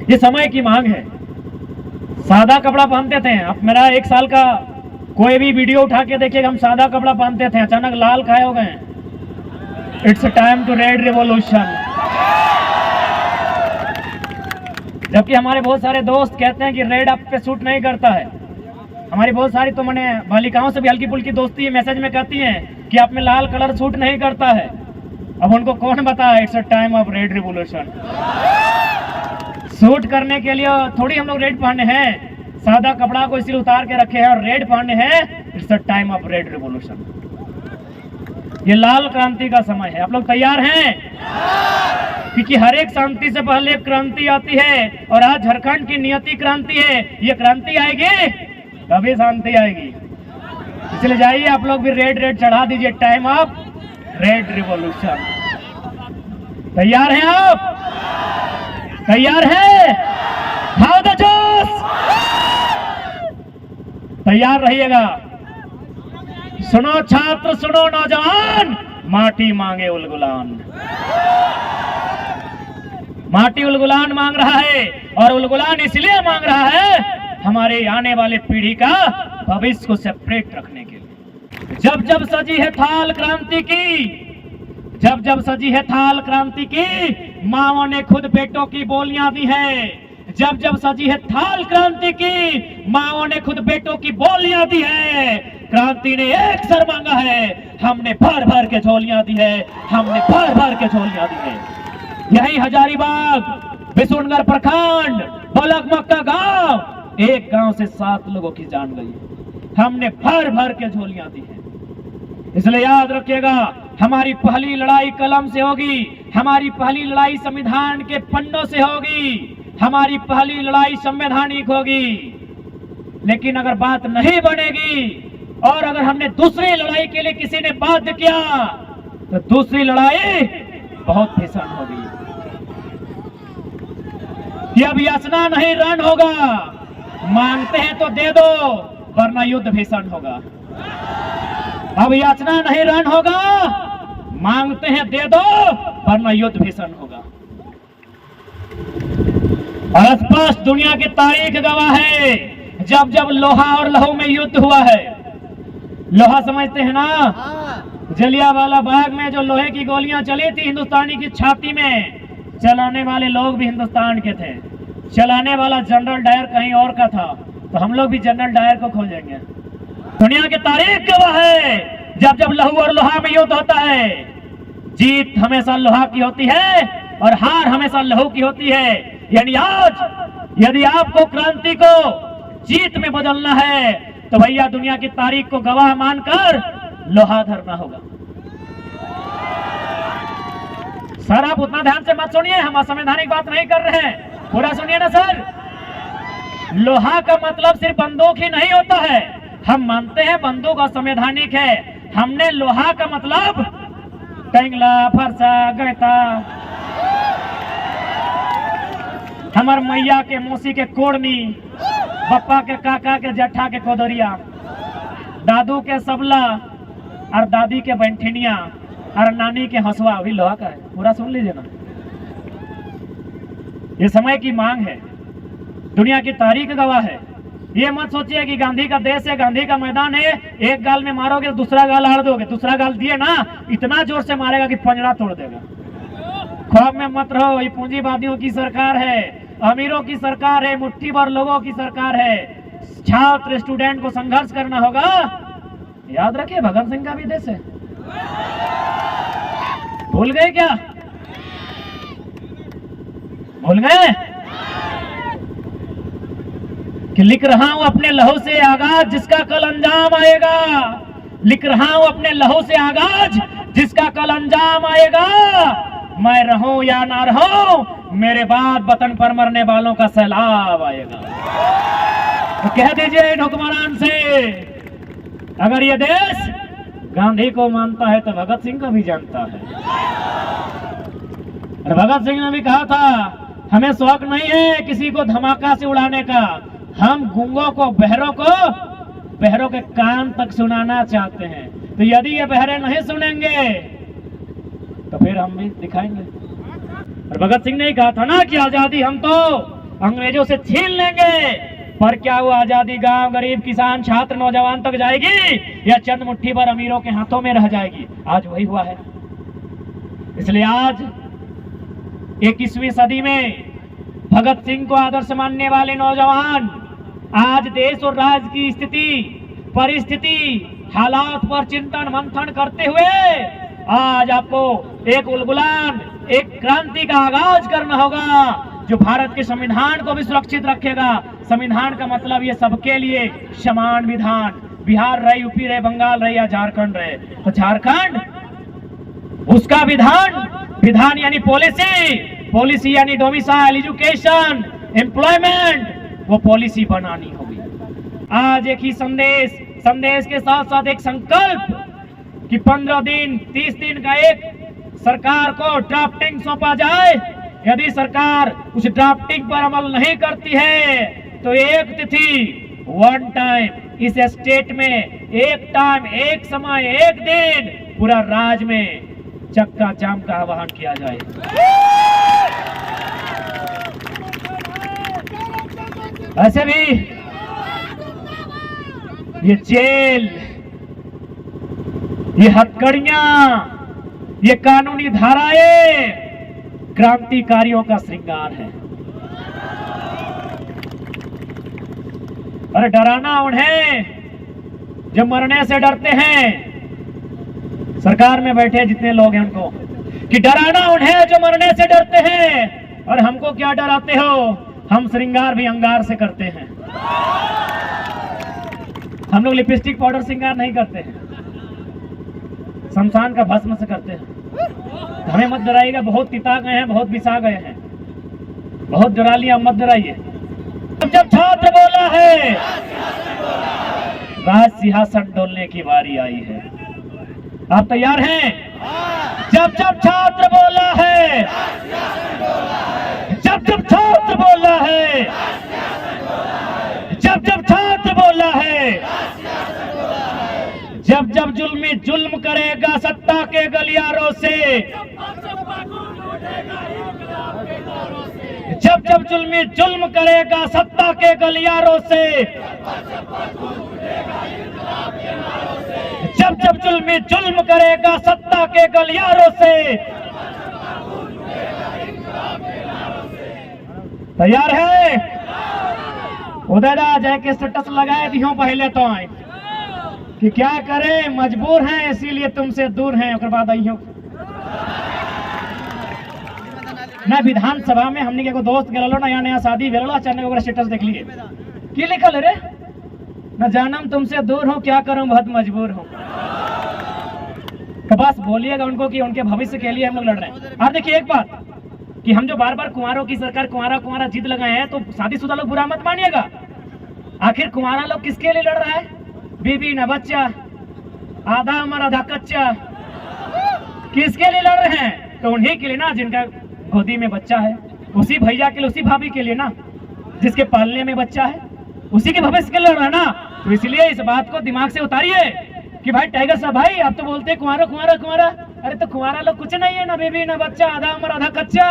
ये समय की मांग है। सादा कपड़ा पहनते थे, अब मेरा 1 साल का कोई भी वीडियो उठा के देखिएगा, हम सादा कपड़ा पहनते थे, अचानक लाल खाए हो गए। It's time to red revolution. जबकि हमारे बहुत सारे दोस्त कहते हैं कि रेड आप पे सूट नहीं करता है। हमारी बहुत सारी तो मैंने बालिकाओं से भी हल्की फुल्की दोस्ती है, मैसेज में कहती हैं कि आप में लाल कलर सूट नहीं करता है। अब उनको कौन बताया, it's a time of red revolution. Suit करने के लिए थोड़ी हम लोग रेड पहने हैं, सादा कपड़ा को इसलिए उतार के रखे हैं और रेड पहने हैं, it's a time of red revolution. ये लाल क्रांति का समय है। आप लोग तैयार हैं? क्योंकि हर एक शांति से पहले क्रांति आती है और आज झारखंड की नियति क्रांति है। ये क्रांति आएगी तभी शांति आएगी। इसलिए जाइए आप लोग भी रेड रेड चढ़ा दीजिए, टाइम ऑफ रेड रिवॉल्यूशन। तैयार हैं आप? तैयार है? हाउ द जोश, तैयार रहिएगा। सुनो छात्र, सुनो नौजवान, माटी मांगे उलगुलान। माटी उलगुलान मांग रहा है और उलगुलान इसलिए मांग रहा है हमारे आने वाले पीढ़ी का भविष्य को सेपरेट रखने के लिए। जब जब सजी है थाल क्रांति की, जब जब सजी है थाल क्रांति की, माओ ने खुद बेटों की बोलियां दी है। जब जब सजी है थाल क्रांति की, माओ ने खुद बेटों की बोलियां दी है। क्रांति ने एक सर मांगा है, हमने भर भर के झोलियां दी है, हमने भर भर के झोलियां दी है। यही हजारीबाग, बिशुनगढ़ प्रखंड, बलक मक्का गांव, एक गांव से 7 लोगों की जान गई। हमने भर भर के झोलियां दी है। इसलिए याद रखिएगा, हमारी पहली लड़ाई कलम से होगी, हमारी पहली लड़ाई संविधान के पन्नों से होगी, हमारी पहली लड़ाई संवैधानिक होगी। लेकिन अगर बात नहीं बनेगी और अगर हमने दूसरी लड़ाई के लिए किसी ने बाध्य किया तो दूसरी लड़ाई बहुत भीषण होगी। कि अब याचना नहीं रण होगा, मांगते हैं तो दे दो वरना युद्ध भीषण होगा। अब याचना नहीं रण होगा, मांगते हैं दे दो वरना युद्ध भीषण होगा। और स्पष्ट दुनिया की तारीख गवाह है, जब जब लोहा और लहू में युद्ध हुआ है। लोहा समझते हैं ना? जलियांवाला बाग में जो लोहे की गोलियां चली थी हिंदुस्तानी की छाती में, चलाने वाले लोग भी हिंदुस्तान के थे, चलाने वाला जनरल डायर कहीं और का था। तो हम लोग भी जनरल डायर को खोजेंगे। दुनिया की तारीख गवाह है, जब जब लहू और लोहा में युद्ध होता है, जीत हमेशा लोहा की होती है और हार हमेशा लहू की होती है। यानी आज यदि आपको क्रांति को जीत में बदलना है तो भैया दुनिया की तारीख को गवाह मानकर लोहा धरना होगा। सर आप उतना ध्यान से मत सुनिए, हम असंवैधानिक बात नहीं कर रहे हैं, पूरा सुनिए ना सर। लोहा का मतलब सिर्फ बंदूक ही नहीं होता है, हम मानते हैं बंदूक असंवैधानिक है। हमने लोहा का मतलब टेंगला, फरसा, गैता, हमार मैया के मौसी के कोड़नी, पप्पा के काका के जट्ठा के कोदरिया, दादू के सबला और दादी के बैंठिनिया और नानी के हंसुआ भी लोहा का है। पूरा सुन लीजिए ना, ये समय की मांग है, दुनिया की तारीख गवाह है। ये मत सोचिए कि गांधी का देश है, गांधी का मैदान है, एक गाल में मारोगे तो दूसरा गाल आड़ दोगे, दूसरा गाल दिए ना इतना जोर से मारेगा कि पंजरा तोड़ देगा। ख्वाब में मत रहो, ये पूंजीवादियों की सरकार है, अमीरों की सरकार है, मुट्ठी भर लोगों की सरकार है। छात्र स्टूडेंट को संघर्ष करना होगा। याद रखिए भगत सिंह का भी देश है, भूल गए क्या? भूल गए कि लिख रहा हूं अपने लहू से आगाज जिसका कल अंजाम आएगा। लिख रहा हूं अपने लहू से आगाज जिसका कल अंजाम आएगा। मैं रहूं या ना रहूं, मेरे बाद वतन पर मरने वालों का सैलाब आएगा। तो कह दीजिए इन हुक्मरान से, अगर ये देश गांधी को मानता है तो भगत सिंह को भी जानता है। और भगत सिंह ने भी कहा था, हमें शौक नहीं है किसी को धमाका से उड़ाने का, हम गूंगों को, बहरों के कान तक सुनाना चाहते हैं। तो यदि ये बहरे नहीं सुनेंगे तो फिर हम भी दिखाएंगे। और भगत सिंह ने कहा था ना कि आजादी हम तो अंग्रेजों से छीन लेंगे, पर क्या वो आजादी गांव गरीब किसान छात्र नौजवान तक जाएगी या चंद मुट्ठी भर अमीरों के हाथों में रह जाएगी? आज वही हुआ है। इसलिए आज 21वीं सदी में भगत सिंह को आदर्श मानने वाले नौजवान आज देश और राज्य की स्थिति, परिस्थिति, हालात पर चिंतन मंथन करते हुए आज आपको एक उलगुलान, एक क्रांति का आगाज करना होगा जो भारत के संविधान को भी सुरक्षित रखेगा। संविधान का मतलब ये सबके लिए समान विधान, बिहार रहे, यूपी रहे, बंगाल रहे या झारखंड रहे, तो झारखंड उसका विधान यानी पॉलिसी यानी डोमिसाइल, एजुकेशन, एम्प्लॉयमेंट, वो पॉलिसी बनानी होगी। आज एक ही संदेश के साथ साथ एक संकल्प कि 15 दिन 30 दिन का एक सरकार को ड्राफ्टिंग सौंपा जाए। यदि सरकार उस ड्राफ्टिंग पर अमल नहीं करती है तो एक तिथि, वन टाइम, इस स्टेट में एक टाइम, एक समय, एक दिन पूरा राज्य में चक्का जाम का आह्वान किया जाए। ऐसे भी ये जेल, ये हथकड़ियां, ये कानूनी धाराएं क्रांतिकारियों का श्रृंगार है। अरे डराना उन्हें जो मरने से डरते हैं, सरकार में बैठे जितने लोग हैं उनको, कि डराना उन्हें जो मरने से डरते हैं। और हमको क्या डराते हो? हम श्रृंगार भी अंगार से करते हैं। हम लोग लिपस्टिक पाउडर श्रृंगार नहीं करते हैं, शमशान का भस्म से करते हैं। हमें मत डराइएगा, बहुत पिता गए हैं, बहुत बिसा गए हैं, बहुत डरा लिया, मत डराइए। जब छात्र बोला है राज सिंहासन डोलने की बारी आई है। आप तैयार हैं? जब छात्र बोला है, जब छात्र बोला है, जब छात्र बोला है, जब जुल्मी जुल्म करेगा सत्ता के गलियारों से, जब जुल्मी जुल्म करेगा सत्ता के गलियारों से, जब जुल्मी जुल्म करेगा सत्ता के गलियारों से। तैयार है? उदयदा जय के स्टेटस लगाए दियो पहले तो आए कि क्या करें, मजबूर हैं इसीलिए तुमसे दूर हैं। उसके बाद आइयो मैं विधानसभा में हमने के दोस्त गलो नया नया शादी वेलो अचानक वगैरह स्टेटस देख लिए की लिखल रे, न जानम तुमसे दूर हूँ, क्या करूं बहुत मजबूर हूँ। तो बस बोलिएगा उनको कि उनके भविष्य के लिए हम लोग लड़ रहे हैं। आप देखिए एक बात कि हम जो बार बार कुंवारों की सरकार कुंवारा जिद लगाए हैं, तो शादीशुदा लोग बुरा मत मानिएगा। आखिर कुंवारा लोग किसके लिए लड़ रहा है? बीबी न बच्चा, आधा उम्र आधा कच्चा, किसके लिए लड़ रहे हैं? तो उन्हीं के लिए ना जिनका गोदी में बच्चा है, उसी भैया के लिए, उसी भाभी के लिए ना जिसके पालने में बच्चा है, उसी के भविष्य के लिए लड़ रहा है ना। तो इसलिए इस बात को दिमाग से उतारिए कि भाई टाइगर साहब भाई आप तो बोलते हैं कुंवारा कुंवारा कुंवारा, अरे तो कुंवारा लोग कुछ नहीं है, ना बेबी ना बच्चा, आधा उम्र आधा कच्चा।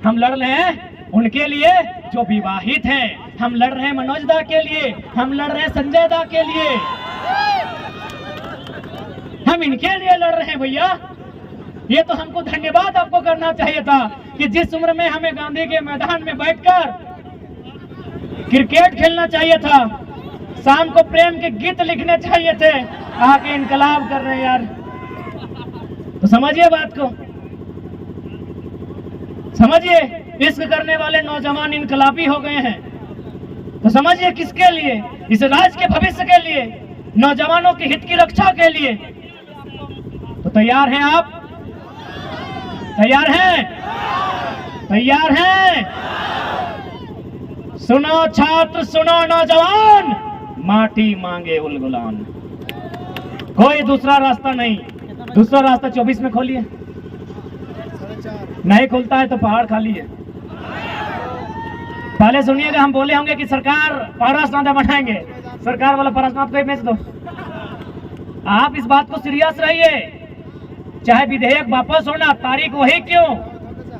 हम लड़ रहे हैं उनके लिए जो विवाहित हैं, हम लड़ रहे हैं मनोज दा के लिए, हम लड़ रहे हैं संजय दा के लिए, हम इनके लिए लड़ रहे हैं भैया। ये तो हमको धन्यवाद आपको करना चाहिए था कि जिस उम्र में हमें गांधी के मैदान में बैठकर क्रिकेट खेलना चाहिए था, शाम को प्रेम के गीत लिखने चाहिए थे, आके इनकलाब कर रहे हैं यार। तो समझिए बात को, समझिए इश्क करने वाले नौजवान इनकलाबी हो गए हैं। तो समझिए किसके लिए? इस राज्य के भविष्य के लिए, नौजवानों के हित की रक्षा के लिए। तो तैयार हैं आप? तैयार हैं? तैयार हैं? सुनो छात्र, सुनो नौजवान, माटी मांगे उलगुलान, कोई दूसरा रास्ता नहीं। दूसरा रास्ता 24 में खोलिए, नहीं खुलता है तो पहाड़ खाली है। पहले सुनिएगा, हम बोले होंगे कि सरकार पारसनाथ बनाएंगे, सरकार वाला पारसनाथ को ही बेच दो। आप इस बात को सीरियस रहिए, चाहे विधेयक वापस होना, तारीख वही क्यों,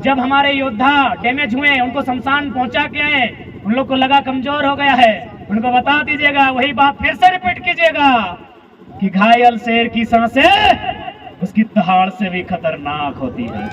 जब हमारे योद्धा डैमेज हुए, उनको शमशान पहुंचा के आए, उन लोग को लगा कमजोर हो गया है, उनको बता दीजिएगा, वही बात फिर से रिपीट कीजिएगा कि घायल शेर की सांसें उसकी दहाड़ से भी खतरनाक होती है।